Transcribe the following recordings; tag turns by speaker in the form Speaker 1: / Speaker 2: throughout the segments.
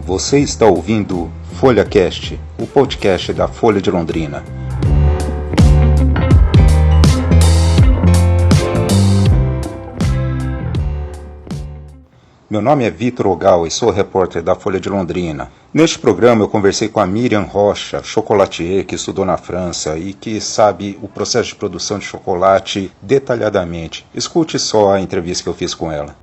Speaker 1: Você está ouvindo FolhaCast, o podcast da Folha de Londrina. Meu nome é Vitor Ogal e sou repórter da Folha de Londrina. Neste programa eu conversei com a Miriam Rocha, chocolatier que estudou na França e que sabe o processo de produção de chocolate detalhadamente. Escute só a entrevista que eu fiz com ela.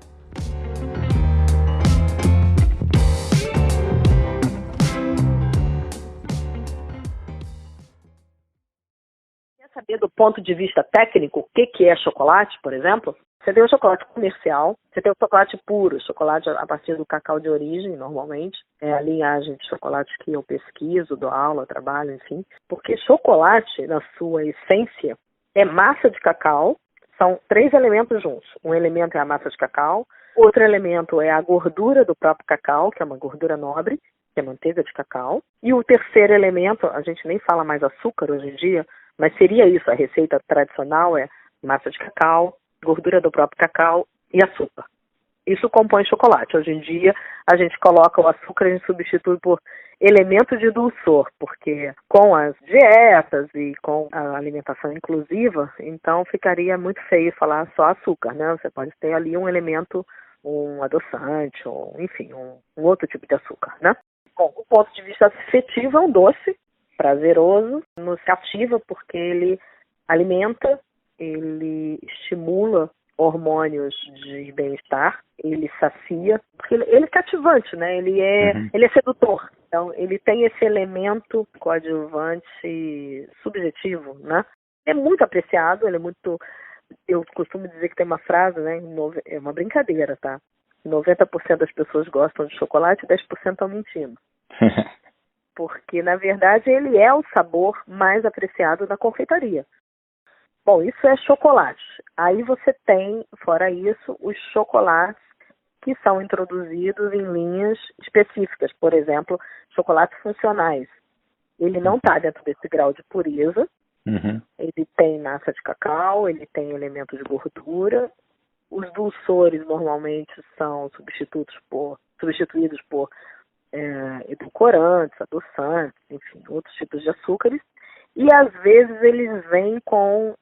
Speaker 2: Saber do ponto de vista técnico o que é chocolate, por exemplo, você tem o chocolate comercial, você tem o chocolate puro, chocolate a partir do cacau de origem, normalmente, é a linhagem de chocolate que eu pesquiso, dou aula, trabalho, enfim, porque chocolate, na sua essência, é massa de cacau, são 3 elementos juntos. Um elemento é a massa de cacau, outro elemento é a gordura do próprio cacau, que é uma gordura nobre, que é manteiga de cacau, e o terceiro elemento, a gente nem fala mais açúcar hoje em dia, mas seria isso, a receita tradicional é massa de cacau, gordura do próprio cacau e açúcar. Isso compõe chocolate. Hoje em dia, a gente coloca o açúcar e a gente substitui por elemento de dulçor, porque com as dietas e com a alimentação inclusiva, então ficaria muito feio falar só açúcar, né? Você pode ter ali um elemento, um adoçante, ou enfim, um outro tipo de açúcar, né? Bom, do ponto de vista afetivo, é um doce prazeroso, nos cativa porque ele alimenta, ele estimula hormônios de bem-estar, ele sacia, porque ele é cativante, né? Ele é sedutor. Então, ele tem esse elemento coadjuvante subjetivo, né? É muito apreciado, ele é muito... Eu costumo dizer que tem uma frase, né? É uma brincadeira, tá? 90% das pessoas gostam de chocolate e 10% estão mentindo. Porque, na verdade, ele é o sabor mais apreciado da confeitaria. Bom, isso é chocolate. Aí você tem, fora isso, os chocolates que são introduzidos em linhas específicas. Por exemplo, chocolates funcionais. Ele não está dentro desse grau de pureza. Ele tem massa de cacau, ele tem elementos de gordura. Os dulçores, normalmente, são substituídos por edulcorantes, adoçantes, enfim, outros tipos de açúcares, e às vezes eles vêm com,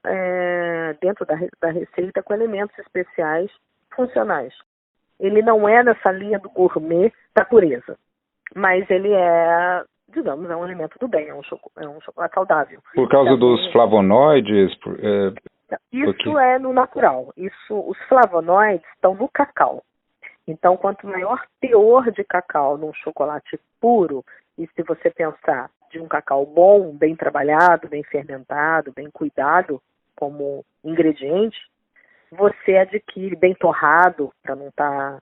Speaker 2: dentro da receita, com elementos especiais funcionais. Ele não é nessa linha do gourmet da pureza, mas ele é, digamos, é um elemento do bem, é um chocolate saudável.
Speaker 1: Por causa dos flavonoides?
Speaker 2: Isso é no natural. Os flavonoides estão no cacau. Então, quanto maior teor de cacau num chocolate puro, e se você pensar de um cacau bom, bem trabalhado, bem fermentado, bem cuidado como ingrediente, você adquire bem torrado, para não estar...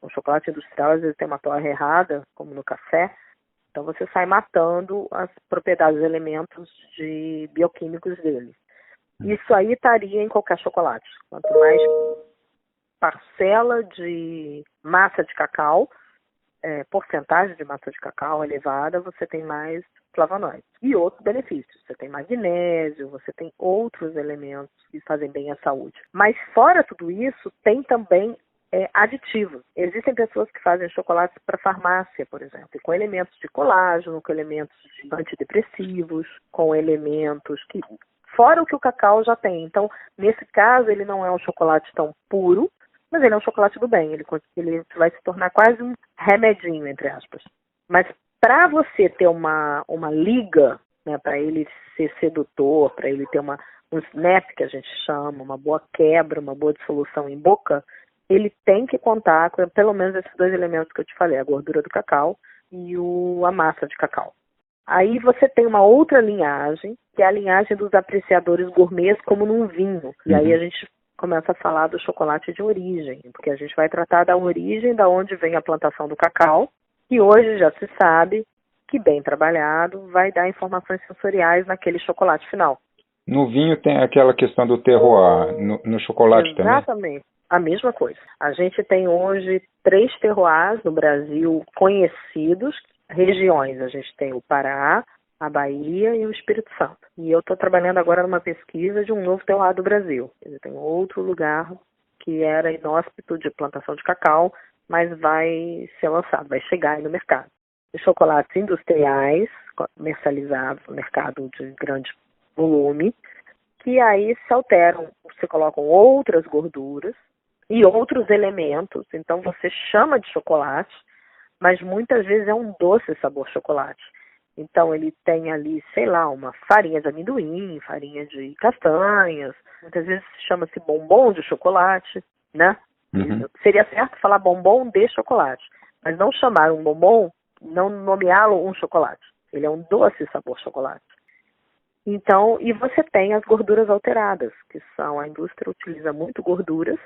Speaker 2: um chocolate industrial às vezes tem uma torra errada, como no café, então você sai matando as propriedades, os elementos bioquímicos dele. Isso aí estaria em qualquer chocolate. Quanto mais parcela de massa de cacau, porcentagem de massa de cacau elevada, você tem mais flavonoides. E outros benefícios. Você tem magnésio, você tem outros elementos que fazem bem à saúde. Mas fora tudo isso, tem também aditivos. Existem pessoas que fazem chocolates para farmácia, por exemplo, com elementos de colágeno, com elementos de antidepressivos, com elementos que... fora o que o cacau já tem. Então, nesse caso, ele não é um chocolate tão puro, mas ele é um chocolate do bem. Ele vai se tornar quase um remedinho, entre aspas. Mas para você ter uma liga, né, para ele ser sedutor, para ele ter um snap, que a gente chama, uma boa quebra, uma boa dissolução em boca, ele tem que contar com pelo menos esses 2 elementos que eu te falei, a gordura do cacau e a massa de cacau. Aí você tem uma outra linhagem, que é a linhagem dos apreciadores gourmets, como num vinho. E aí a gente começa a falar do chocolate de origem, porque a gente vai tratar da origem, da onde vem a plantação do cacau, que hoje já se sabe que, bem trabalhado, vai dar informações sensoriais naquele chocolate final.
Speaker 1: No vinho tem aquela questão do terroir, no chocolate também?
Speaker 2: Exatamente, a mesma coisa. A gente tem hoje 3 terroirs no Brasil conhecidos, regiões. A gente tem o Pará, a Bahia e o Espírito Santo. E eu estou trabalhando agora numa pesquisa de um novo terroir do Brasil. Tem outro lugar que era inóspito de plantação de cacau, mas vai ser lançado, vai chegar aí no mercado. Os chocolates industriais, comercializados no mercado de grande volume, que aí se alteram, se colocam outras gorduras e outros elementos. Então você chama de chocolate, mas muitas vezes é um doce sabor chocolate. Então ele tem ali, sei lá, uma farinha de amendoim, farinha de castanhas, muitas vezes chama-se bombom de chocolate, né?
Speaker 1: Uhum.
Speaker 2: Seria certo falar bombom de chocolate, mas não chamar um bombom, não nomeá-lo um chocolate. Ele é um doce sabor chocolate. Então, e você tem as gorduras alteradas, que são, a indústria utiliza muito gorduras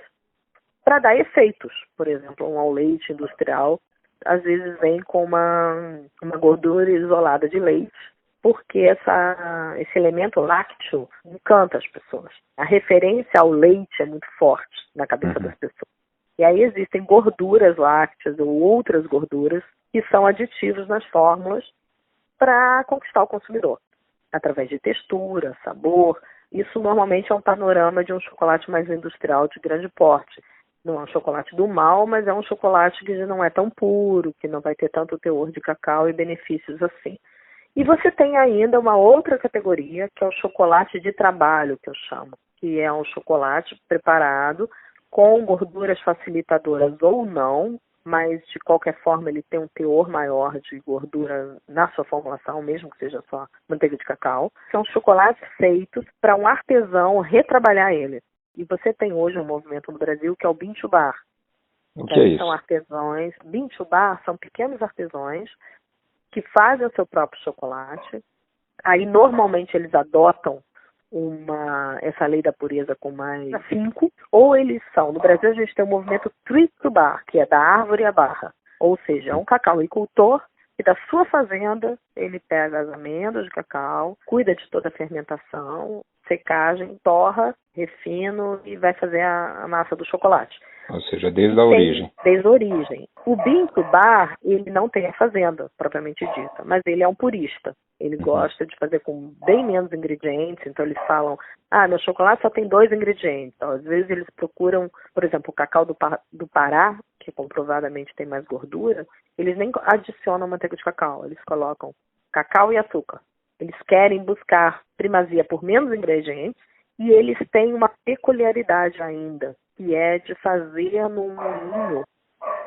Speaker 2: para dar efeitos. Por exemplo, um ao leite industrial, às vezes vem com uma gordura isolada de leite, porque esse elemento lácteo encanta as pessoas. A referência ao leite é muito forte na cabeça das pessoas. E aí existem gorduras lácteas ou outras gorduras que são aditivos nas fórmulas para conquistar o consumidor, através de textura, sabor. Isso normalmente é um panorama de um chocolate mais industrial de grande porte. Não é um chocolate do mal, mas é um chocolate que já não é tão puro, que não vai ter tanto teor de cacau e benefícios assim. E você tem ainda uma outra categoria, que é o chocolate de trabalho, que eu chamo, que é um chocolate preparado com gorduras facilitadoras ou não, mas de qualquer forma ele tem um teor maior de gordura na sua formulação, mesmo que seja só manteiga de cacau. São chocolates feitos para um artesão retrabalhar ele. E você tem hoje um movimento no Brasil que é o Bean to Bar.
Speaker 1: O que é isso?
Speaker 2: São artesãos. Bean to Bar são pequenos artesãos que fazem o seu próprio chocolate. Aí normalmente eles adotam essa lei da pureza com mais 5, ou eles são, no Brasil a gente tem o movimento Tree to Bar, que é da árvore à barra, ou seja, é um cacauicultor que da sua fazenda ele pega as amêndoas de cacau, cuida de toda a fermentação, secagem, torra, refino e vai fazer a massa do chocolate.
Speaker 1: Ou seja, desde a origem.
Speaker 2: Desde a origem. O Bean to Bar, ele não tem a fazenda, propriamente dita, mas ele é um purista. Ele gosta de fazer com bem menos ingredientes, então eles falam, meu chocolate só tem 2 ingredientes. Então, às vezes eles procuram, por exemplo, o cacau do Pará, que comprovadamente tem mais gordura, eles nem adicionam manteiga de cacau, eles colocam cacau e açúcar. Eles querem buscar primazia por menos ingredientes e eles têm uma peculiaridade ainda, que é de fazer num moinho.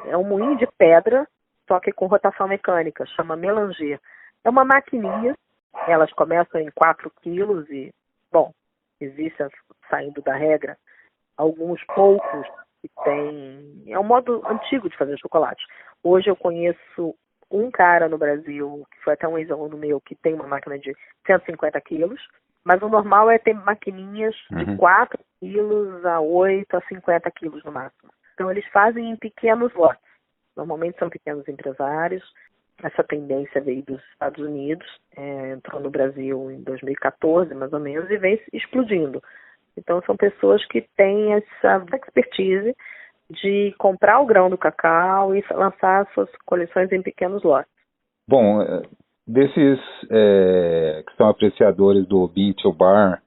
Speaker 2: É um moinho de pedra, só que com rotação mecânica, chama melanger. É uma maquininha, elas começam em 4 quilos e, bom, existe, saindo da regra, alguns poucos que tem. É um modo antigo de fazer chocolate. Hoje eu conheço um cara no Brasil, que foi até um ex-aluno meu, que tem uma máquina de 150 quilos, mas o normal é ter maquininhas de 4 quilos a 8 a 50 quilos no máximo. Então eles fazem em pequenos lotes. Normalmente são pequenos empresários. Essa tendência veio dos Estados Unidos, entrou no Brasil em 2014, mais ou menos, e vem explodindo. Então são pessoas que têm essa expertise de comprar o grão do cacau e lançar suas coleções em pequenos lotes.
Speaker 1: Bom, desses que são apreciadores do Bean to Bar,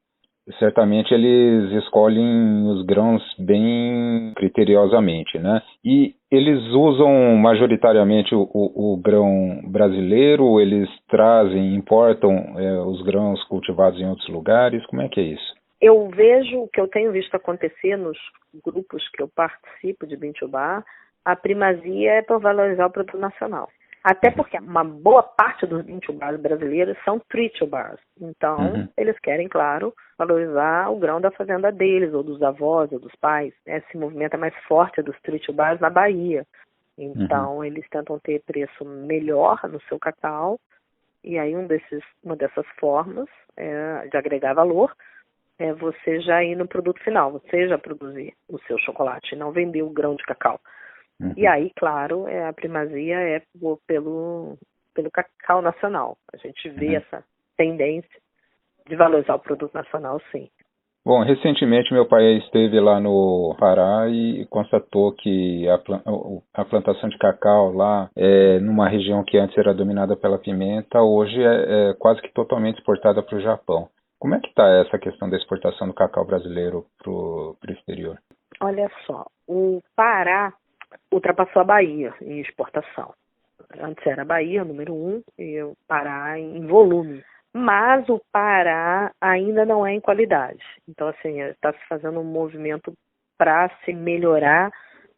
Speaker 1: certamente eles escolhem os grãos bem criteriosamente, né? E eles usam majoritariamente o grão brasileiro, ou eles importam os grãos cultivados em outros lugares? Como é que é isso?
Speaker 2: Eu vejo, o que eu tenho visto acontecer nos grupos que eu participo de Bean to Bar, a primazia é por valorizar o produto nacional. Até porque uma boa parte dos Bean to Bars brasileiros são Tree to Bars. Então, eles querem, claro, valorizar o grão da fazenda deles, ou dos avós, ou dos pais. Esse movimento é mais forte dos Tree to Bars na Bahia. Então, eles tentam ter preço melhor no seu cacau. E aí, uma dessas formas de agregar valor é você já ir no produto final, você já produzir o seu chocolate, não vender o grão de cacau. E aí, claro, a primazia é pelo cacau nacional. A gente vê essa tendência de valorizar o produto nacional, sim.
Speaker 1: Bom, recentemente meu pai esteve lá no Pará e constatou que a plantação de cacau lá, numa região que antes era dominada pela pimenta, hoje é quase que totalmente exportada para o Japão. Como é que está essa questão da exportação do cacau brasileiro para o exterior?
Speaker 2: Olha só, o Pará ultrapassou a Bahia em exportação. Antes era a Bahia, número 1, e o Pará em volume. Mas o Pará ainda não é em qualidade. Então, assim, está se fazendo um movimento para se melhorar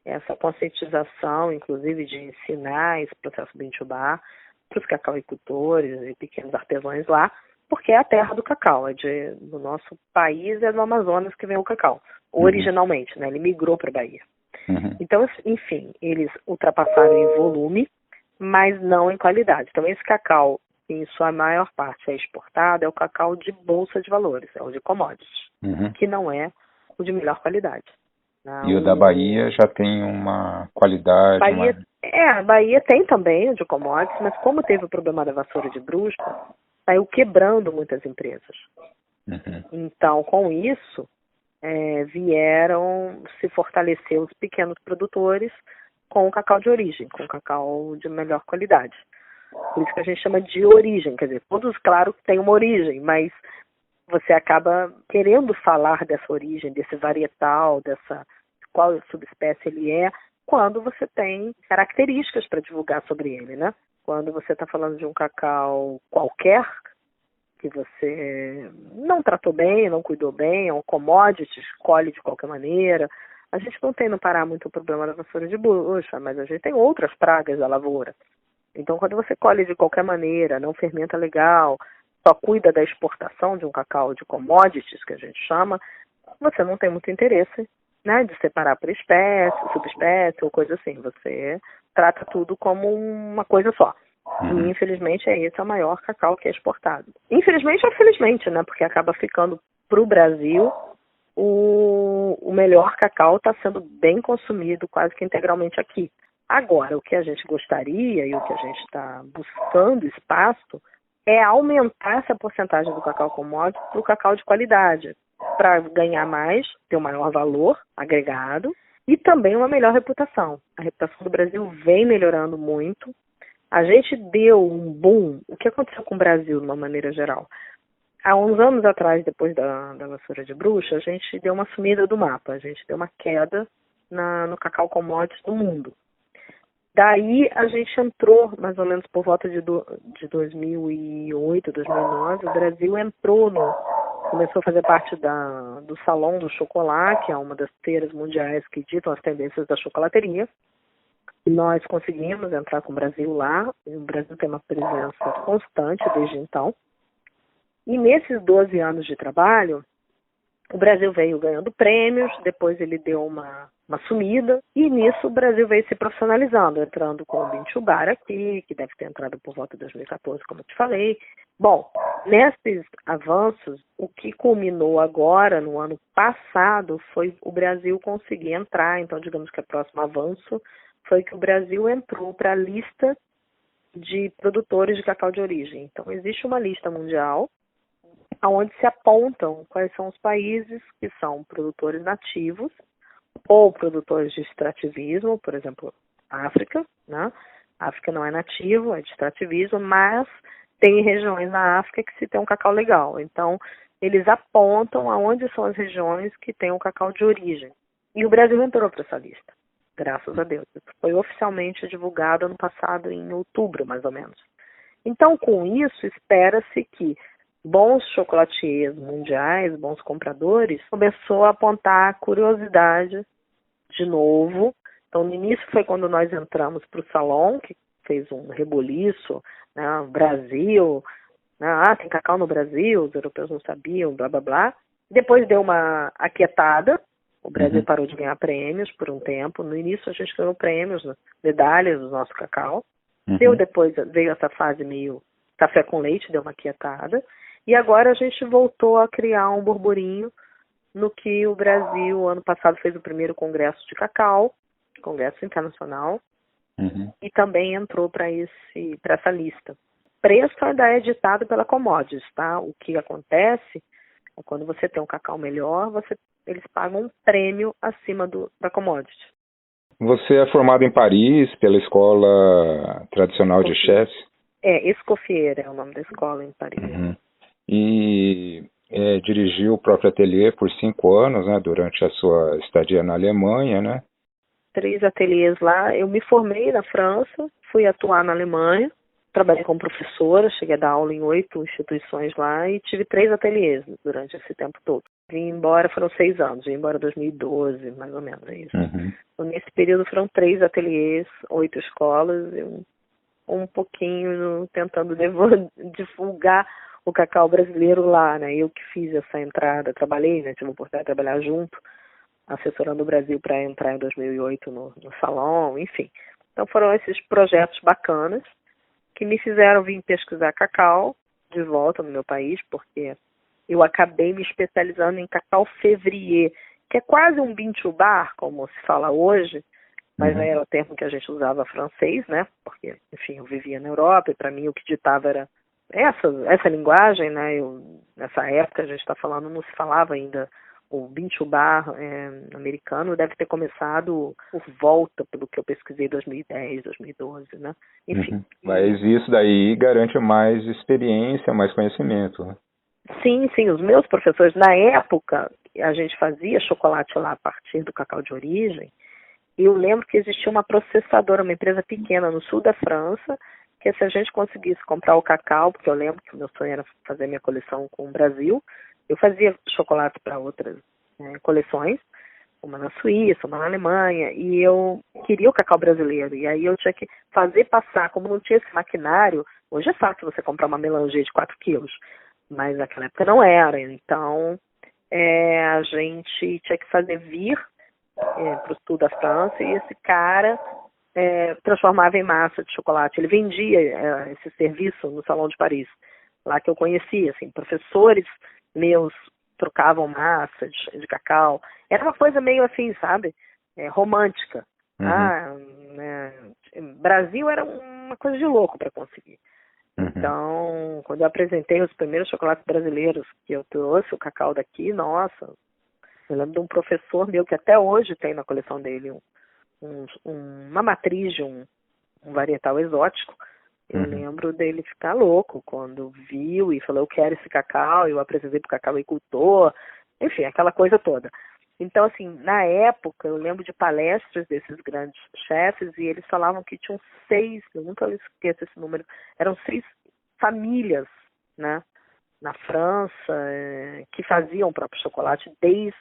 Speaker 2: essa conscientização, inclusive de ensinar esse processo do intubá para os cacauicultores e pequenos artesãos lá, porque é a terra do cacau, do nosso país, é do Amazonas que vem o cacau, originalmente, né? Ele migrou para a Bahia. Então, enfim, eles ultrapassaram em volume, mas não em qualidade. Então, esse cacau, em sua maior parte, é exportado, é o cacau de bolsa de valores, é o de commodities, que não é o de melhor qualidade. Não,
Speaker 1: e o da Bahia já tem uma qualidade...
Speaker 2: A Bahia tem também o de commodities, mas como teve o problema da vassoura de bruxa, saiu quebrando muitas empresas. Então, com isso, vieram se fortalecer os pequenos produtores com o cacau de origem, com o cacau de melhor qualidade. Por isso que a gente chama de origem, quer dizer, todos, claro, têm uma origem, mas você acaba querendo falar dessa origem, desse varietal, qual subespécie ele é, quando você tem características para divulgar sobre ele, né? Quando você está falando de um cacau qualquer, que você não tratou bem, não cuidou bem, é um commodity, escolhe de qualquer maneira. A gente não tem no Pará muito o problema da vassoura de bruxa, mas a gente tem outras pragas da lavoura. Então, quando você colhe de qualquer maneira, não fermenta legal, só cuida da exportação de um cacau de commodities, que a gente chama, você não tem muito interesse, né, de separar por espécie, subespécie ou coisa assim. Você trata tudo como uma coisa só. E, infelizmente, esse é o maior cacau que é exportado. Infelizmente ou felizmente, né, porque acaba ficando para o Brasil o melhor cacau está sendo bem consumido quase que integralmente aqui. Agora, o que a gente gostaria e o que a gente está buscando espaço é aumentar essa porcentagem do cacau commodity para o cacau de qualidade, para ganhar mais, ter um maior valor agregado e também uma melhor reputação. A reputação do Brasil vem melhorando muito. A gente deu um boom. O que aconteceu com o Brasil, de uma maneira geral? Há uns anos atrás, depois da vassoura de bruxa, a gente deu uma sumida do mapa. A gente deu uma queda no cacau commodities do mundo. Daí a gente entrou, mais ou menos por volta de 2008, 2009, o Brasil começou a fazer parte do Salão do Chocolate, que é uma das feiras mundiais que ditam as tendências da chocolateria. Nós conseguimos entrar com o Brasil lá, e o Brasil tem uma presença constante desde então. E nesses 12 anos de trabalho, o Brasil veio ganhando prêmios, depois ele deu uma sumida, e nisso o Brasil veio se profissionalizando, entrando com o Bintubar aqui, que deve ter entrado por volta de 2014, como eu te falei. Bom, nesses avanços, o que culminou agora, no ano passado, foi o Brasil conseguir entrar. Então, digamos que o próximo avanço foi que o Brasil entrou para a lista de produtores de cacau de origem. Então, existe uma lista mundial onde se apontam quais são os países que são produtores nativos ou produtores de extrativismo, por exemplo, África, né? A África não é nativo, é de extrativismo, mas tem regiões na África que se tem um cacau legal. Então, eles apontam aonde são as regiões que tem um cacau de origem. E o Brasil entrou para essa lista, graças a Deus. Foi oficialmente divulgado ano passado, em outubro, mais ou menos. Então, com isso, espera-se que bons chocolatiers mundiais, bons compradores, começou a apontar a curiosidade de novo. Então, no início foi quando nós entramos para o salão, que fez um reboliço, né, Brasil, né, tem cacau no Brasil, os europeus não sabiam, blá, blá, blá. Depois deu uma aquietada, o Brasil parou de ganhar prêmios por um tempo. No início a gente ganhou prêmios, né, medalhas do nosso cacau. Depois veio essa fase meio café com leite, deu uma aquietada. E agora a gente voltou a criar um burburinho no que o Brasil, ano passado, fez o primeiro congresso de cacau, congresso internacional, e também entrou para essa lista. O preço ainda é ditado pela Commodities, tá? O que acontece é quando você tem um cacau melhor, eles pagam um prêmio acima da Commodity.
Speaker 1: Você é formado em Paris pela Escola Tradicional de Chefs?
Speaker 2: Escoffier é o nome da escola em Paris.
Speaker 1: E dirigiu o próprio ateliê por 5 anos, né, durante a sua estadia na Alemanha, né?
Speaker 2: 3 ateliês lá. Eu me formei na França, fui atuar na Alemanha, trabalhei como professora, cheguei a dar aula em 8 instituições lá e tive 3 ateliês durante esse tempo todo. Vim embora, foram 6 anos, vim embora em 2012, mais ou menos, é isso. Então, nesse período foram 3 ateliês, 8 escolas, e um pouquinho tentando divulgar o cacau brasileiro lá, né? Eu que fiz essa entrada, trabalhei, né? Tive a oportunidade de trabalhar junto, assessorando o Brasil para entrar em 2008 no salão, enfim. Então foram esses projetos bacanas que me fizeram vir pesquisar cacau de volta no meu país, porque eu acabei me especializando em cacau février, que é quase um bintubar, como se fala hoje, mas era o termo que a gente usava francês, né? Porque, enfim, eu vivia na Europa e para mim o que ditava era essa linguagem, né? Nessa época a gente está falando, não se falava ainda o bintubar americano, deve ter começado por volta, pelo que eu pesquisei, 2010, 2012, né? Enfim.
Speaker 1: Mas isso daí garante mais experiência, mais conhecimento, né?
Speaker 2: Sim, os meus professores, na época, a gente fazia chocolate lá a partir do cacau de origem. Eu lembro que existia uma processadora, uma empresa pequena no sul da França, que se a gente conseguisse comprar o cacau, porque eu lembro que o meu sonho era fazer minha coleção com o Brasil, eu fazia chocolate para outras coleções, uma na Suíça, uma na Alemanha, e eu queria o cacau brasileiro, e aí eu tinha que fazer passar, como não tinha esse maquinário, hoje é fácil você comprar uma melanger de 4 quilos, mas naquela época não era, então a gente tinha que fazer vir para o sul da França, e esse cara transformava em massa de chocolate. Ele vendia esse serviço no Salão de Paris, lá que eu conhecia, assim, professores meus trocavam massa de cacau. Era uma coisa meio assim, sabe? Romântica. Brasil era uma coisa de louco para conseguir. Então, quando eu apresentei os primeiros chocolates brasileiros que eu trouxe, o cacau daqui, nossa, eu lembro de um professor meu que até hoje tem na coleção dele uma matriz de um varietal exótico. Eu lembro dele ficar louco quando viu e falou, eu quero esse cacau, eu apresentei para o cacauicultor, enfim, aquela coisa toda. Então, assim, na época, eu lembro de palestras desses grandes chefes e eles falavam que tinham 6, eu nunca esqueço esse número, eram 6 famílias, né, na França, que faziam o próprio chocolate desde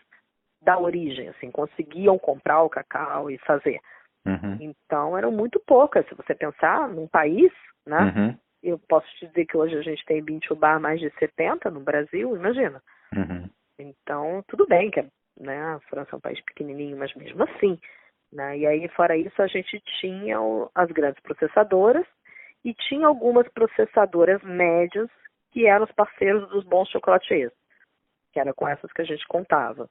Speaker 2: da origem, assim, conseguiam comprar o cacau e fazer. Então, eram muito poucas, se você pensar num país, né? Eu posso te dizer que hoje a gente tem bintubar mais de 70 no Brasil, imagina. Então, tudo bem que a França é um país pequenininho, mas mesmo assim, né? E aí, fora isso, a gente tinha as grandes processadoras e tinha algumas processadoras médias que eram os parceiros dos bons chocolatiers, que era com essas que a gente contava.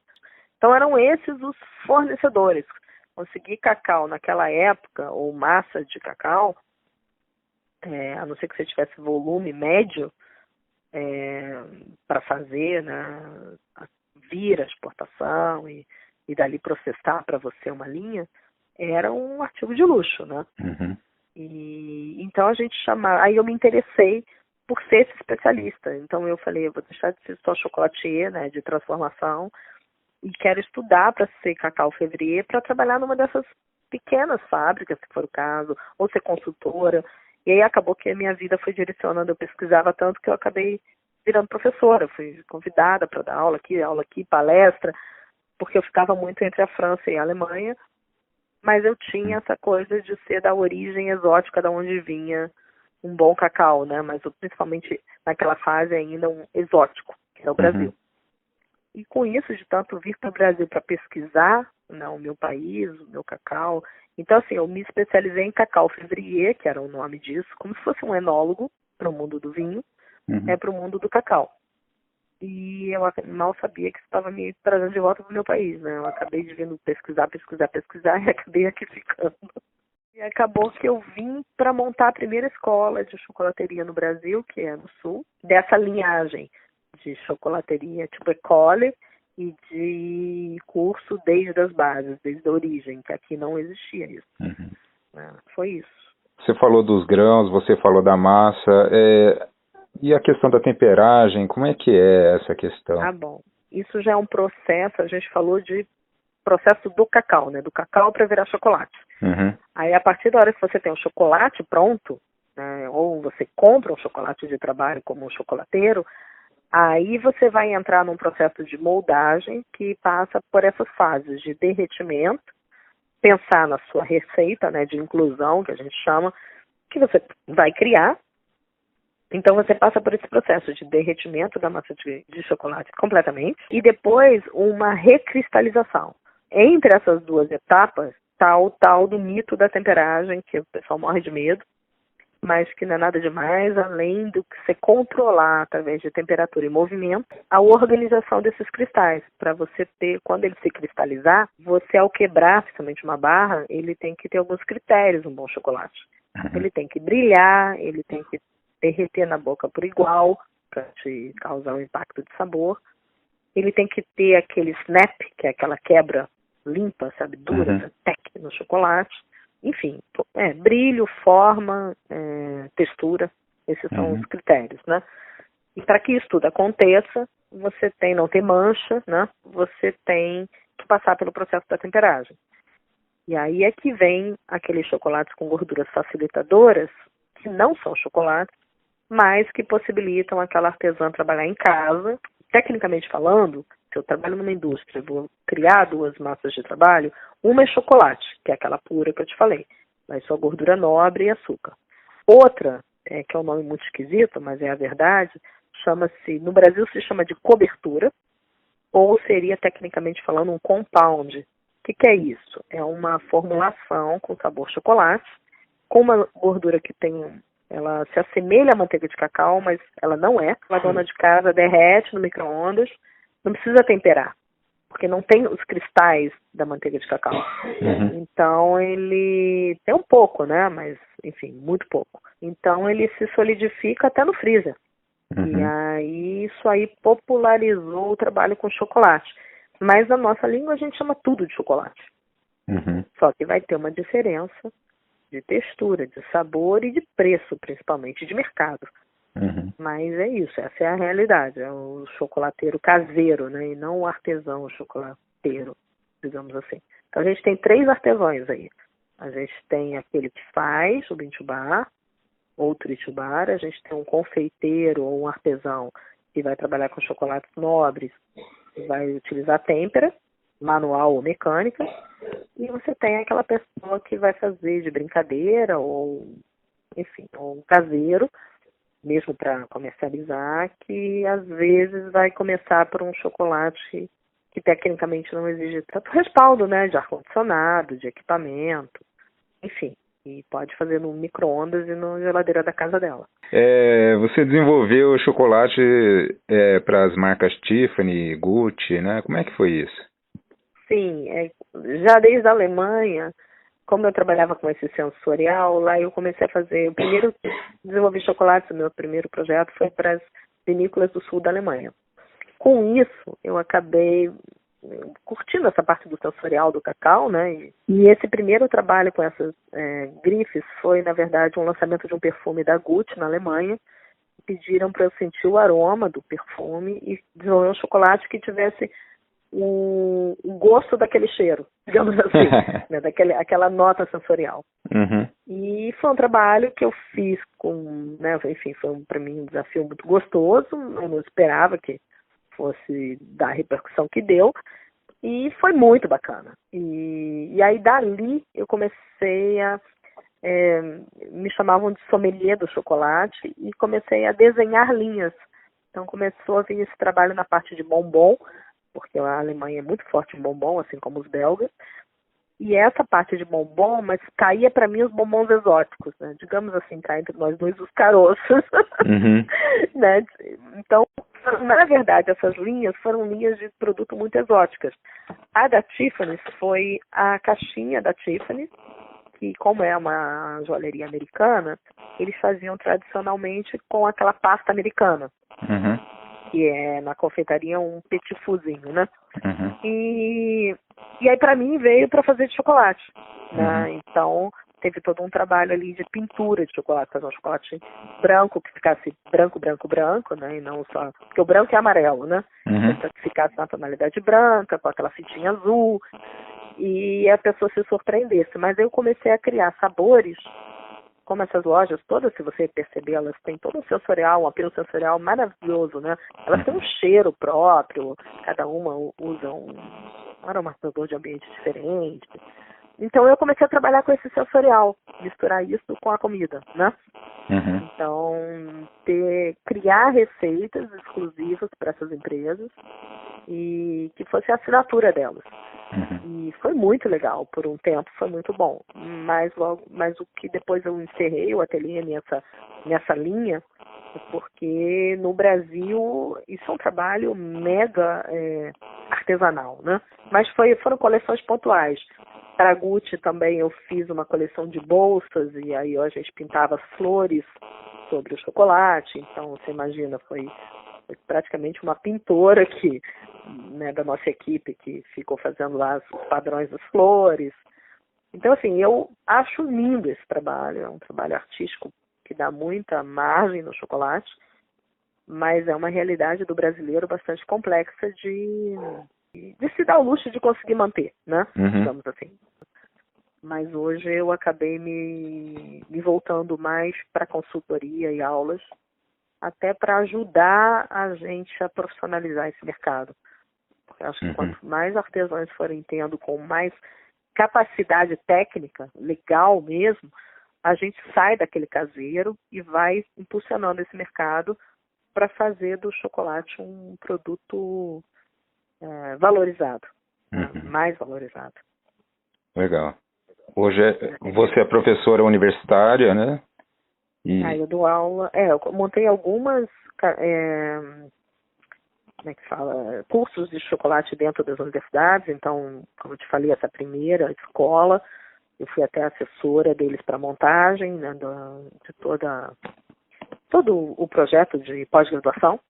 Speaker 2: Então, eram esses os fornecedores. Conseguir cacau naquela época, ou massa de cacau, a não ser que você tivesse volume médio para fazer, né, vir a exportação e dali processar para você uma linha, era um artigo de luxo, né? E então a gente chamava, aí eu me interessei por ser esse especialista. Então eu falei, eu vou deixar de ser só chocolatier, né, de transformação, e quero estudar para ser cacau février, para trabalhar numa dessas pequenas fábricas, se for o caso, ou ser consultora. E aí acabou que a minha vida foi direcionando, eu pesquisava tanto que eu acabei virando professora. Eu fui convidada para dar aula aqui, palestra, porque eu ficava muito entre a França e a Alemanha, mas eu tinha essa coisa de ser da origem exótica, da onde vinha um bom cacau, né? Mas principalmente naquela fase ainda um exótico, que é o Brasil. E com isso, de tanto vir para o Brasil para pesquisar, né, o meu país, o meu cacau. Então, assim, eu me especializei em cacau février, que era o nome disso, como se fosse um enólogo para o mundo do vinho, para o mundo do cacau. E eu mal sabia que isso estava me trazendo de volta para o meu país, né? Eu acabei de vindo pesquisar e acabei aqui ficando. E acabou que eu vim para montar a primeira escola de chocolateria no Brasil, que é no Sul, dessa linhagem de chocolateria tipo école e de curso desde as bases, desde a origem, que aqui não existia isso. Foi isso.
Speaker 1: Você falou dos grãos, você falou da massa, e a questão da temperagem, como é que é essa questão?
Speaker 2: Bom, isso já é um processo, a gente falou de processo do cacau, né? Do cacau para virar chocolate.
Speaker 1: Uhum.
Speaker 2: Aí, a partir da hora que você tem o chocolate pronto, né, ou você compra um chocolate de trabalho como um chocolateiro, aí você vai entrar num processo de moldagem que passa por essas fases de derretimento, pensar na sua receita, né, de inclusão, que a gente chama, que você vai criar. Então, você passa por esse processo de derretimento da massa de chocolate completamente e depois uma recristalização. Entre essas duas etapas está o tal do mito da temperagem, que o pessoal morre de medo, mas que não é nada demais, além do que você controlar através de temperatura e movimento, a organização desses cristais. Para você ter, quando ele se cristalizar, você ao quebrar, principalmente uma barra, ele tem que ter alguns critérios, um bom chocolate. Ele tem que brilhar, ele tem que derreter na boca por igual, para te causar um impacto de sabor. Ele tem que ter aquele snap, que é aquela quebra limpa, sabe, dura, tec no chocolate. Enfim, brilho, forma, textura, esses são os critérios, né? E para que isso tudo aconteça, você não tem mancha, né? Você tem que passar pelo processo da temperagem. E aí é que vem aqueles chocolates com gorduras facilitadoras, que não são chocolates, mas que possibilitam aquela artesã trabalhar em casa. Tecnicamente falando, se eu trabalho numa indústria, vou criar duas massas de trabalho, uma é chocolate, que é aquela pura que eu te falei, mas só gordura nobre e açúcar. Outra, que é um nome muito esquisito, mas é a verdade, chama-se, no Brasil se chama de cobertura, ou seria tecnicamente falando um compound. O que é isso? É uma formulação com sabor chocolate, com uma gordura que ela se assemelha à manteiga de cacau, mas ela não é. A dona de casa derrete no micro-ondas, não precisa temperar, porque não tem os cristais da manteiga de cacau. Então, ele tem um pouco, né? Mas, enfim, muito pouco. Então, ele se solidifica até no freezer. E aí, isso aí popularizou o trabalho com chocolate. Mas na nossa língua, a gente chama tudo de chocolate. Só que vai ter uma diferença de textura, de sabor e de preço, principalmente, de mercado. Mas é isso, essa é a realidade, é o chocolateiro caseiro, né, e não o artesão chocolateiro, digamos assim. Então a gente tem 3 artesãos aí. A gente tem aquele que faz o bintubar, ou tritubar, a gente tem um confeiteiro ou um artesão que vai trabalhar com chocolates nobres, vai utilizar têmpera, manual ou mecânica, e você tem aquela pessoa que vai fazer de brincadeira ou, enfim, ou um caseiro, mesmo para comercializar, que às vezes vai começar por um chocolate que tecnicamente não exige tanto respaldo, né, de ar-condicionado, de equipamento, enfim, e pode fazer no micro-ondas e na geladeira da casa dela.
Speaker 1: Você desenvolveu chocolate para as marcas Tiffany, Gucci, né? Como é que foi isso?
Speaker 2: Sim, já desde a Alemanha, como eu trabalhava com esse sensorial, lá eu comecei a fazer, o primeiro desenvolvi chocolate, o meu primeiro projeto foi para as vinícolas do sul da Alemanha. Com isso, eu acabei curtindo essa parte do sensorial do cacau, né? E esse primeiro trabalho com essas grifes foi, na verdade, um lançamento de um perfume da Gucci na Alemanha. Pediram para eu sentir o aroma do perfume e desenvolver um chocolate que tivesse o gosto daquele cheiro, digamos assim, né, aquela nota sensorial. E foi um trabalho que eu fiz com, né, enfim, foi para mim um desafio muito gostoso, eu não esperava que fosse dar a repercussão que deu, e foi muito bacana. E aí dali eu comecei me chamavam de sommelier do chocolate e comecei a desenhar linhas. Então começou a vir esse trabalho na parte de bombom, porque a Alemanha é muito forte em bombom, assim como os belgas. E essa parte de bombom, mas caía para mim os bombons exóticos, né? Digamos assim, cá entre nós dois os caroços. Né? Então, na verdade, essas linhas foram linhas de produto muito exóticas. A da Tiffany foi a caixinha da Tiffany, que como é uma joalheria americana, eles faziam tradicionalmente com aquela pasta americana. Que é na confeitaria um petit fouzinho, né? E aí para mim veio para fazer de chocolate, né? Então teve todo um trabalho ali de pintura de chocolate, fazer um chocolate branco, que ficasse branco, branco, branco, né? E não só... Porque o branco é amarelo, né? Então, que ficasse na tonalidade branca, com aquela fitinha azul, e a pessoa se surpreendesse. Mas eu comecei a criar sabores, como essas lojas todas, se você perceber, elas têm todo um sensorial, um apelo sensorial maravilhoso, né? Elas têm um cheiro próprio, cada uma usa um aromatizador de ambiente diferente. Então eu comecei a trabalhar com esse sensorial, misturar isso com a comida, né? Então, criar receitas exclusivas para essas empresas e que fosse a assinatura delas. E foi muito legal, por um tempo foi muito bom. Mas o que depois eu encerrei o ateliê nessa linha, porque no Brasil isso é um trabalho mega artesanal, né? Mas foram coleções pontuais. Para a Gucci também eu fiz uma coleção de bolsas e aí a gente pintava flores sobre o chocolate. Então você imagina, foi praticamente uma pintora né, da nossa equipe que ficou fazendo lá os padrões das flores. Então assim, eu acho lindo esse trabalho, é um trabalho artístico que dá muita margem no chocolate, mas é uma realidade do brasileiro bastante complexa de se dar o luxo de conseguir manter, né? Digamos assim. Mas hoje eu acabei me voltando mais para consultoria e aulas, até para ajudar a gente a profissionalizar esse mercado. Porque eu acho que quanto mais artesãos forem tendo com mais capacidade técnica, legal mesmo, a gente sai daquele caseiro e vai impulsionando esse mercado para fazer do chocolate um produto valorizado, mais valorizado.
Speaker 1: Legal. Hoje você é professora universitária, né?
Speaker 2: Eu dou aula, eu montei algumas, como é que fala, cursos de chocolate dentro das universidades. Então, como eu te falei, essa primeira escola, eu fui até assessora deles para montagem, né, de todo o projeto de pós-graduação.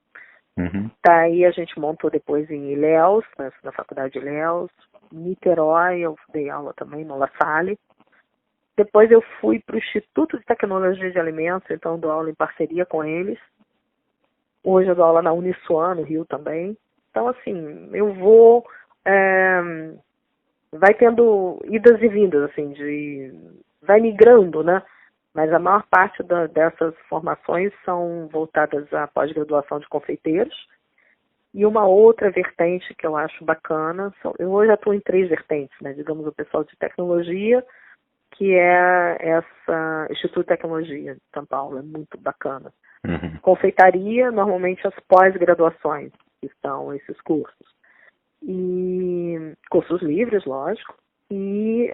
Speaker 2: Daí a gente montou depois em Ilhéus, na faculdade de Ilhéus, Niterói, eu dei aula também no La Salle. Depois eu fui para o Instituto de Tecnologia de Alimentos, então dou aula em parceria com eles. Hoje eu dou aula na Uniswan, no Rio também. Então, assim, eu vou... vai tendo idas e vindas, assim, vai migrando, né? Mas a maior parte dessas formações são voltadas à pós-graduação de confeiteiros. E uma outra vertente que eu acho bacana, eu hoje atuo em 3 vertentes, né? Digamos, o pessoal de tecnologia, que é essa Instituto de Tecnologia de São Paulo, é muito bacana. Confeitaria, normalmente as pós-graduações, que são esses cursos. E cursos livres, lógico. E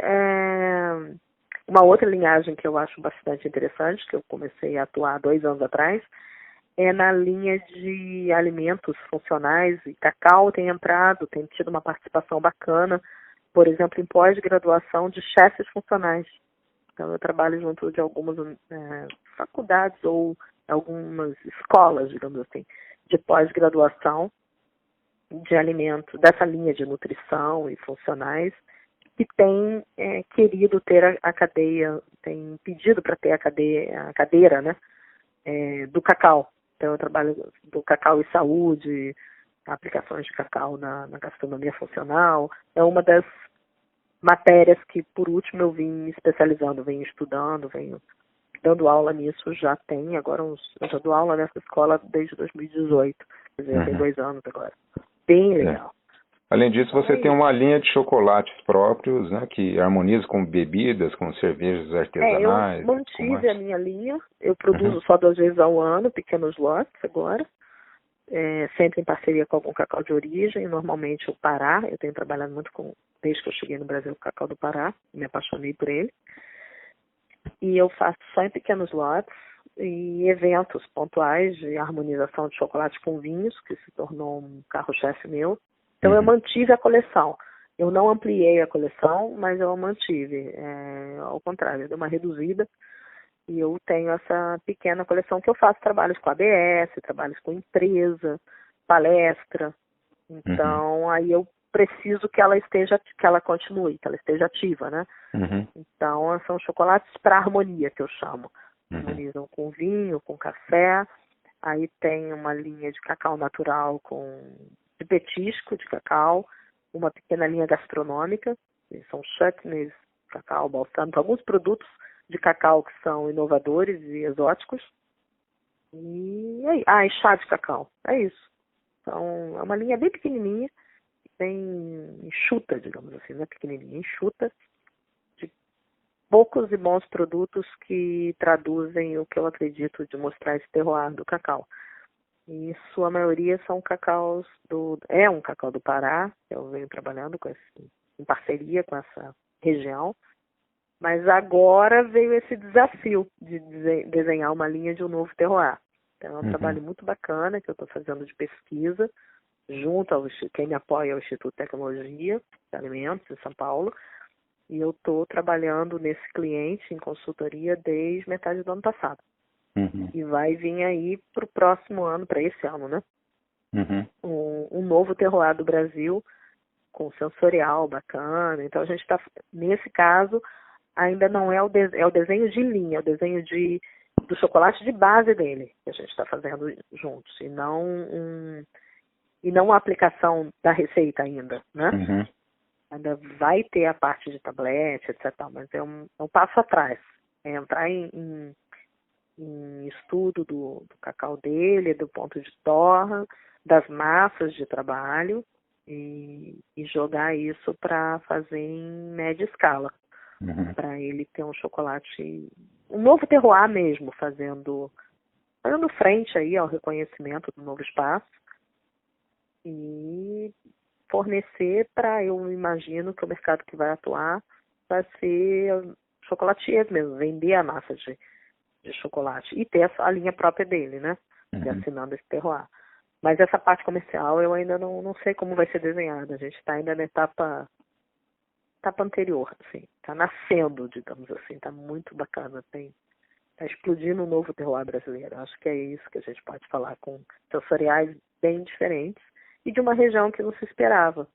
Speaker 2: uma outra linhagem que eu acho bastante interessante, que eu comecei a atuar há 2 anos atrás, é na linha de alimentos funcionais, e cacau tem tido uma participação bacana, por exemplo, em pós-graduação de chefes funcionais. Então, eu trabalho junto de algumas faculdades ou algumas escolas, digamos assim, de pós-graduação de alimentos, dessa linha de nutrição e funcionais, que tem querido ter a cadeia, tem pedido para ter a cadeira, né, do cacau. Então, eu trabalho do cacau e saúde, aplicações de cacau na gastronomia funcional. É uma das matérias que, por último, eu vim me especializando, venho estudando, venho dando aula nisso, agora eu já dou aula nessa escola desde 2018, quer dizer, tem 2 anos agora. Bem legal.
Speaker 1: Além disso, você tem uma linha de chocolates próprios, né, que harmoniza com bebidas, com cervejas artesanais.
Speaker 2: Eu mantive a minha linha, eu produzo só 2 vezes ao ano, pequenos lotes agora, sempre em parceria com algum cacau de origem, normalmente o Pará, eu tenho trabalhado muito desde que eu cheguei no Brasil, o cacau do Pará, me apaixonei por ele. E eu faço só em pequenos lotes e eventos pontuais de harmonização de chocolate com vinhos, que se tornou um carro-chefe meu. Então eu mantive a coleção. Eu não ampliei a coleção, mas eu a mantive. Ao contrário, eu dei uma reduzida e eu tenho essa pequena coleção que eu faço trabalhos com ABS, trabalhos com empresa, palestra. Então aí eu preciso que ela continue, que ela esteja ativa, né? Então, são chocolates para harmonia, que eu chamo. Harmonizam com vinho, com café. Aí tem uma linha de cacau natural de petisco de cacau, uma pequena linha gastronômica, que são chutneys, cacau, balsâmico, alguns produtos de cacau que são inovadores e exóticos. E chá de cacau, é isso. Então, é uma linha bem pequenininha, bem enxuta, digamos assim, não é pequenininha, enxuta, de poucos e bons produtos que traduzem o que eu acredito de mostrar esse terroir do cacau. E sua maioria são cacaus um cacau do Pará, que eu venho trabalhando em parceria com essa região, mas agora veio esse desafio de desenhar uma linha de um novo terroir. Então é um trabalho muito bacana que eu estou fazendo de pesquisa, junto quem me apoia é o Instituto de Tecnologia de Alimentos, em São Paulo, e eu estou trabalhando nesse cliente em consultoria desde metade do ano passado. E vai vir aí para o próximo ano, para esse ano, né? Um novo terroir do Brasil, com sensorial bacana. Então a gente está, nesse caso, ainda não é o desenho de linha, é o desenho do chocolate de base dele, que a gente está fazendo juntos, e não a aplicação da receita ainda, né? Ainda vai ter a parte de tablete, etc. Mas é um passo atrás. É entrar em estudo do cacau dele, do ponto de torra, das massas de trabalho e jogar isso para fazer em média escala. Para ele ter um chocolate, um novo terroir mesmo, fazendo frente aí ao reconhecimento do novo espaço e fornecer eu imagino que o mercado que vai atuar vai ser chocolatier mesmo, vender a massa de chocolate e ter a linha própria dele, né? Assinando esse terroir. Mas essa parte comercial eu ainda não sei como vai ser desenhada. A gente está ainda na etapa anterior, assim. Está nascendo, digamos assim. Está muito bacana. Está explodindo um novo terroir brasileiro. Acho que é isso que a gente pode falar, com sensoriais bem diferentes e de uma região que não se esperava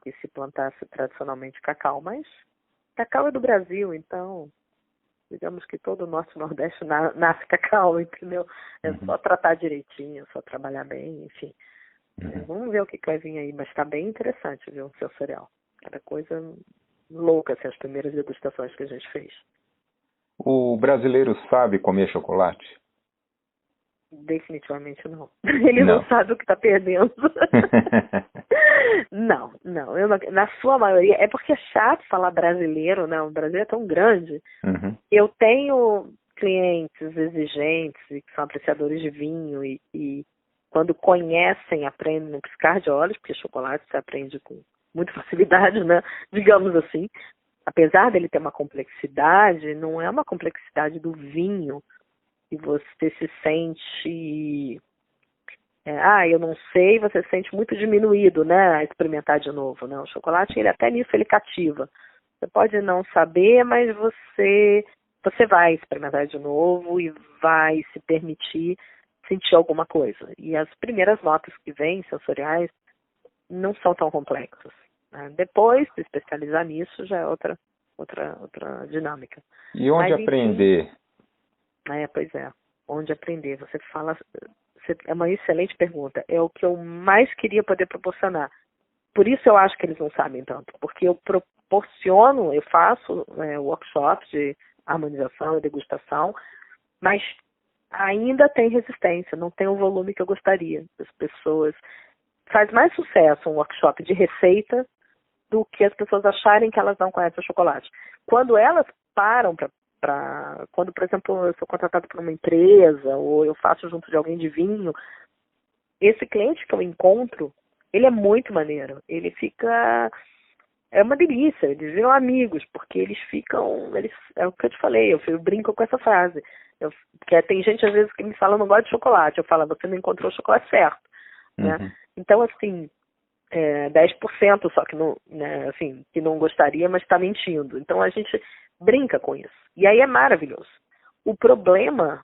Speaker 2: que se plantasse tradicionalmente cacau. Mas cacau é do Brasil, então digamos que todo o Norte e Nordeste nasce cacau, entendeu? É só tratar direitinho, só trabalhar bem, enfim. Vamos ver o que vai vir aí, mas está bem interessante, viu, o sensorial. Cada coisa louca, assim, as primeiras degustações que a gente fez.
Speaker 1: O brasileiro sabe comer chocolate?
Speaker 2: Definitivamente não. Ele não sabe o que está perdendo. Não. Na sua maioria, é porque é chato falar brasileiro, né? O Brasil é tão grande. Eu tenho clientes exigentes e que são apreciadores de vinho e quando conhecem, aprendem no piscar de olhos, porque chocolate se aprende com muita facilidade, né? Digamos assim. Apesar dele ter uma complexidade, não é uma complexidade do vinho que você se sente... eu não sei, você se sente muito diminuído, né, a experimentar de novo, né? O chocolate, até nisso ele cativa. Você pode não saber, mas você vai experimentar de novo e vai se permitir sentir alguma coisa. E as primeiras notas que vêm, sensoriais, não são tão complexas, né? Depois, se especializar nisso, já é outra dinâmica.
Speaker 1: E onde aprender?
Speaker 2: Pois é. Onde aprender? Você fala... É uma excelente pergunta. É o que eu mais queria poder proporcionar. Por isso eu acho que eles não sabem tanto. Porque eu faço workshops de harmonização e degustação, mas ainda tem resistência, não tem o volume que eu gostaria. As pessoas... Faz mais sucesso um workshop de receita do que as pessoas acharem que elas não conhecem o chocolate. Quando elas param quando, por exemplo, eu sou contratada por uma empresa ou eu faço junto de alguém de vinho, esse cliente que eu encontro, ele é muito maneiro. Ele fica... É uma delícia, eles viram amigos, porque eles ficam... é o que eu te falei, eu brinco com essa frase. Porque tem gente, às vezes, que me fala, não gosta de chocolate. Eu falo, você não encontrou o chocolate certo. Né? Então, assim, 10% só que não, né, assim, que não gostaria, mas está mentindo. Então, a gente brinca com isso. E aí é maravilhoso. O problema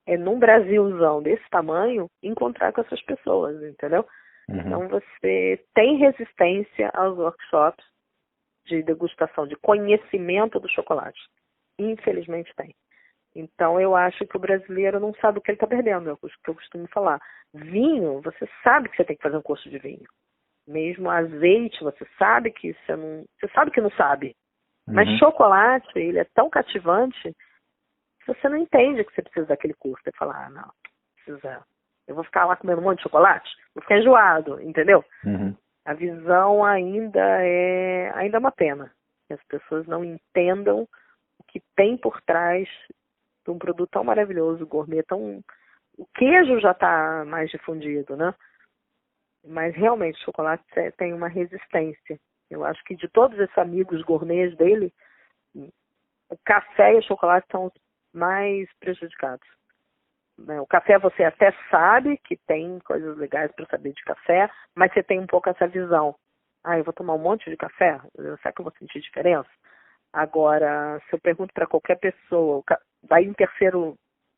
Speaker 2: é, num Brasilzão desse tamanho, encontrar com essas pessoas, entendeu? Então, você tem resistência aos workshops de degustação, de conhecimento do chocolate. Infelizmente tem. Então, eu acho que o brasileiro não sabe o que ele está perdendo, é o que eu costumo falar. Vinho, você sabe que você tem que fazer um curso de vinho. Mesmo azeite, você sabe que você sabe que não sabe. Mas chocolate, ele é tão cativante que você não entende que você precisa daquele curso. Você fala, não, precisa. Eu vou ficar lá comendo um monte de chocolate? Vou ficar enjoado, entendeu? A visão ainda é uma pena. Que as pessoas não entendam o que tem por trás de um produto tão maravilhoso, gourmet, o queijo já está mais difundido, né? Mas realmente o chocolate tem uma resistência. Eu acho que de todos esses amigos gourmets dele, o café e o chocolate são os mais prejudicados. O café você até sabe que tem coisas legais para saber de café, mas você tem um pouco essa visão. Eu vou tomar um monte de café? Será que eu vou sentir diferença? Agora, se eu pergunto para qualquer pessoa, daí um terceiro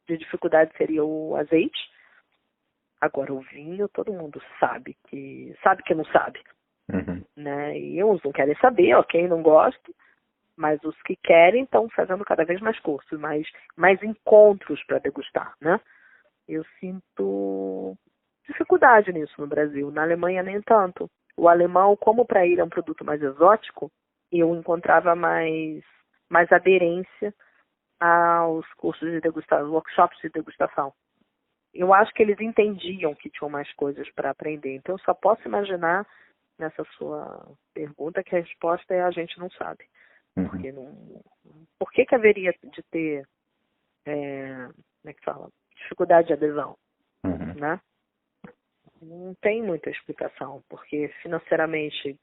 Speaker 2: de dificuldade seria o azeite. Agora, o vinho, todo mundo sabe que não sabe. Né? E uns não querem saber, ok, não gosto, mas os que querem estão fazendo cada vez mais cursos, mais encontros para degustar, né? Eu sinto dificuldade nisso no Brasil. Na Alemanha, nem tanto. O alemão, como para ele é um produto mais exótico, eu encontrava mais aderência aos cursos de degustação, workshops de degustação. Eu acho que eles entendiam que tinham mais coisas para aprender. Então, eu só posso imaginar, nessa sua pergunta, que a resposta é a gente não sabe. Porque por que haveria de ter, como é que fala? Dificuldade de adesão, né? Não tem muita explicação, porque financeiramente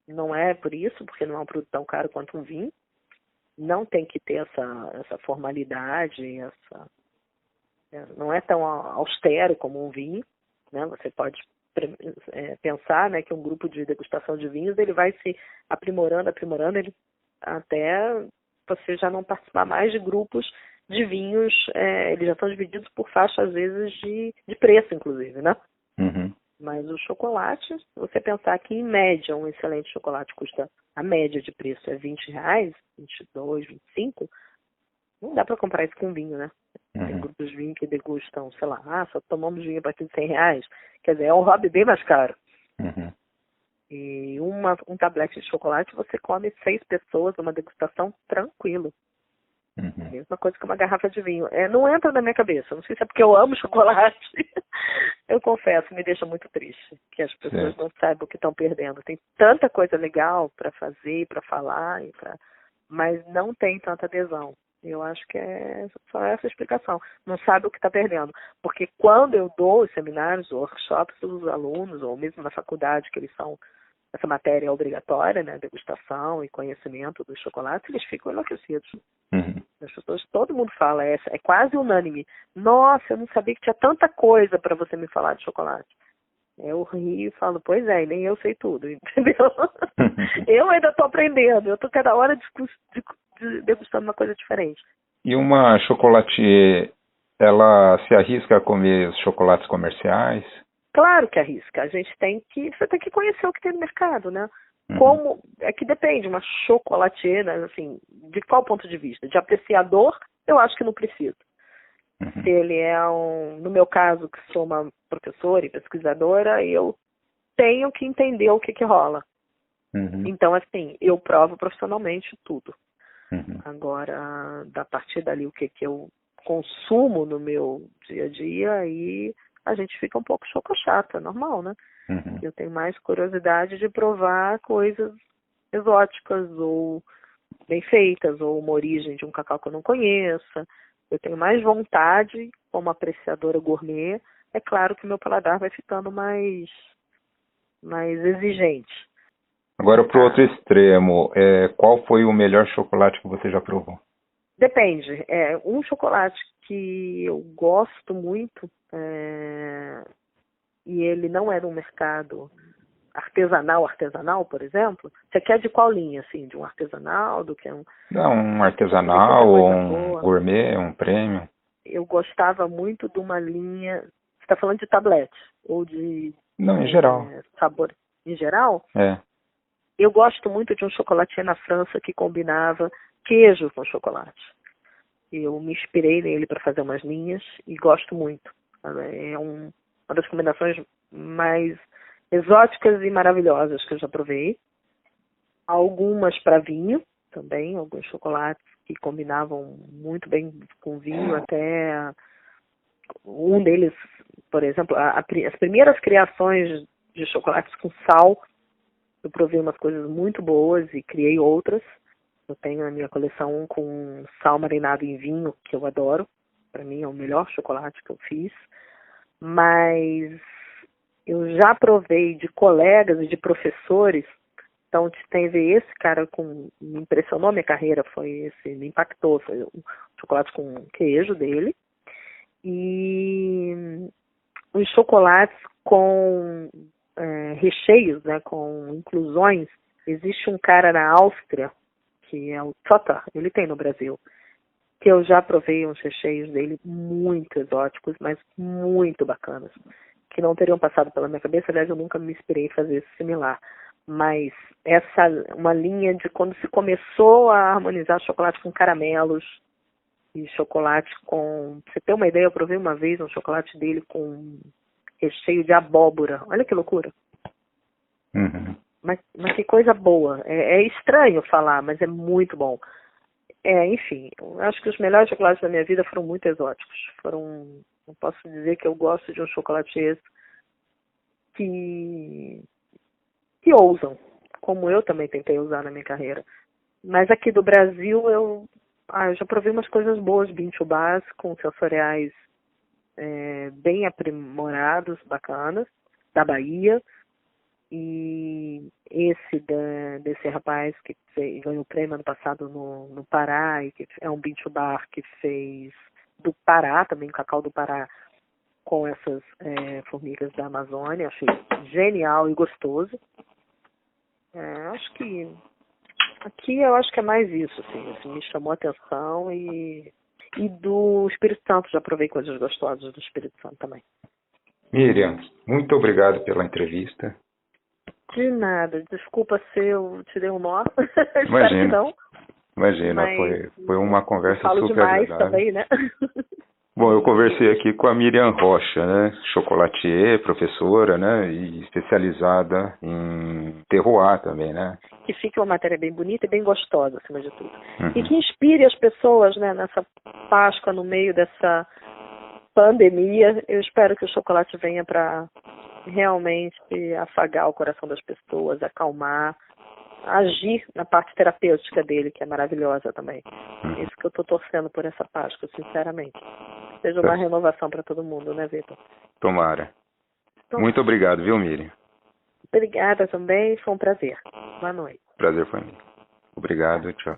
Speaker 2: não é por isso, porque não é um produto tão caro quanto um vinho. Não tem que ter essa formalidade, não é tão austero como um vinho, né? Você pode pensar, né, que um grupo de degustação de vinhos ele vai se aprimorando, ele, até você já não participar mais de grupos de vinhos, eles já estão divididos por faixa, às vezes, de preço, inclusive, né? Mas o chocolate, se você pensar que, em média, um excelente chocolate custa, a média de preço é R$20, 22, 25, não dá para comprar isso com vinho, né? Tem grupos de vinho que degustam, sei lá, só tomamos vinho a partir de R$100. Quer dizer, é um hobby bem mais caro. E um tablete de chocolate você come 6 pessoas numa degustação tranquilo. Mesma coisa que uma garrafa de vinho. Não entra na minha cabeça. Não sei se é porque eu amo chocolate. Eu confesso, me deixa muito triste que as pessoas não saibam o que estão perdendo. Tem tanta coisa legal para fazer, para falar, mas não tem tanta adesão. Eu acho que é só essa explicação. Não sabe o que está perdendo. Porque quando eu dou os seminários, workshops dos alunos, ou mesmo na faculdade, que essa matéria é obrigatória, né, degustação e conhecimento do chocolate, eles ficam enlouquecidos. As pessoas, todo mundo fala, é quase unânime. Nossa, eu não sabia que tinha tanta coisa para você me falar de chocolate. Eu rio e falo, pois é, nem eu sei tudo, entendeu? Eu ainda estou aprendendo, eu estou cada hora degustando uma coisa diferente.
Speaker 1: E uma chocolatier, ela se arrisca a comer os chocolates comerciais?
Speaker 2: Claro que arrisca. Você tem que conhecer o que tem no mercado, né? É que depende, uma chocolatier, né, assim, de qual ponto de vista? De apreciador, eu acho que não precisa. Se ele é no meu caso, que sou uma professora e pesquisadora, eu tenho que entender o que rola. Então, assim, eu provo profissionalmente tudo. Agora, da partir dali, o que eu consumo no meu dia a dia, aí a gente fica um pouco choco-chata, normal, né? Eu tenho mais curiosidade de provar coisas exóticas ou bem feitas, ou uma origem de um cacau que eu não conheça. Eu tenho mais vontade, como apreciadora gourmet. É claro que meu paladar vai ficando mais exigente.
Speaker 1: Agora, para o outro extremo, qual foi o melhor chocolate que você já provou?
Speaker 2: Depende. Um chocolate que eu gosto muito, e ele não é no mercado artesanal, por exemplo. Você quer de qual linha, assim? De um artesanal, do que um...
Speaker 1: Não, um artesanal, ou um gourmet, um premium.
Speaker 2: Eu gostava muito de uma linha... Você está falando de tablete? Ou de...
Speaker 1: Não, em geral.
Speaker 2: Sabor em geral? Eu gosto muito de um chocolatier na França que combinava queijo com chocolate. Eu me inspirei nele para fazer umas linhas e gosto muito. É uma das combinações mais exóticas e maravilhosas que eu já provei. Algumas para vinho também, alguns chocolates que combinavam muito bem com vinho, até um deles, por exemplo, as primeiras criações de chocolates com sal, eu provei umas coisas muito boas e criei outras. Eu tenho na minha coleção um com sal marinado em vinho, que eu adoro. Para mim é o melhor chocolate que eu fiz. Mas eu já provei de colegas e de professores. Então, teve esse cara me impressionou a minha carreira, me impactou, foi um chocolate com queijo dele. E os chocolates com recheios, né, com inclusões. Existe um cara na Áustria, que é o Zotter, ele tem no Brasil, que eu já provei uns recheios dele muito exóticos, mas muito bacanas, que não teriam passado pela minha cabeça. Aliás, eu nunca me inspirei em fazer isso similar. Mas uma linha de quando se começou a harmonizar chocolate com caramelos e chocolate com... Pra você ter uma ideia, eu provei uma vez um chocolate dele com recheio de abóbora. Olha que loucura.
Speaker 1: Uhum.
Speaker 2: Mas que coisa boa. É estranho falar, mas é muito bom. Enfim, eu acho que os melhores chocolates da minha vida foram muito exóticos. Não posso dizer que eu gosto de um chocolatier que ousam, como eu também tentei usar na minha carreira. Mas aqui do Brasil, eu já provei umas coisas boas, bintubás com sensoriais bem aprimorados, bacanas, da Bahia. E desse rapaz que ganhou o prêmio ano passado no Pará, e que é um bintubar que fez do Pará, também cacau do Pará, com essas formigas da Amazônia. Achei genial e gostoso. Acho que aqui eu acho que é mais isso, assim, me chamou a atenção. E do Espírito Santo, já provei coisas gostosas do Espírito Santo também.
Speaker 1: Miriam, muito obrigado pela entrevista.
Speaker 2: De nada, desculpa se eu te dei um nó.
Speaker 1: Imagina,
Speaker 2: mas
Speaker 1: foi uma conversa
Speaker 2: falo
Speaker 1: super
Speaker 2: demais
Speaker 1: agradável.
Speaker 2: também, né?
Speaker 1: Bom, eu conversei aqui com a Miriam Rocha, né, chocolatier, professora, né, e especializada em terroir também, né.
Speaker 2: Que fique uma matéria bem bonita e bem gostosa, acima de tudo.
Speaker 1: Uhum.
Speaker 2: E que inspire as pessoas, né, nessa Páscoa, no meio dessa pandemia. Eu espero que o chocolate venha para realmente afagar o coração das pessoas, acalmar, agir na parte terapêutica dele, que é maravilhosa também. É isso que eu estou torcendo por essa Páscoa, sinceramente. Seja uma renovação para todo mundo, né, Vitor?
Speaker 1: Tomara.
Speaker 2: Então,
Speaker 1: muito obrigado, viu, Miriam?
Speaker 2: Obrigada também, foi um prazer. Boa noite.
Speaker 1: Prazer foi meu. Obrigado, tchau.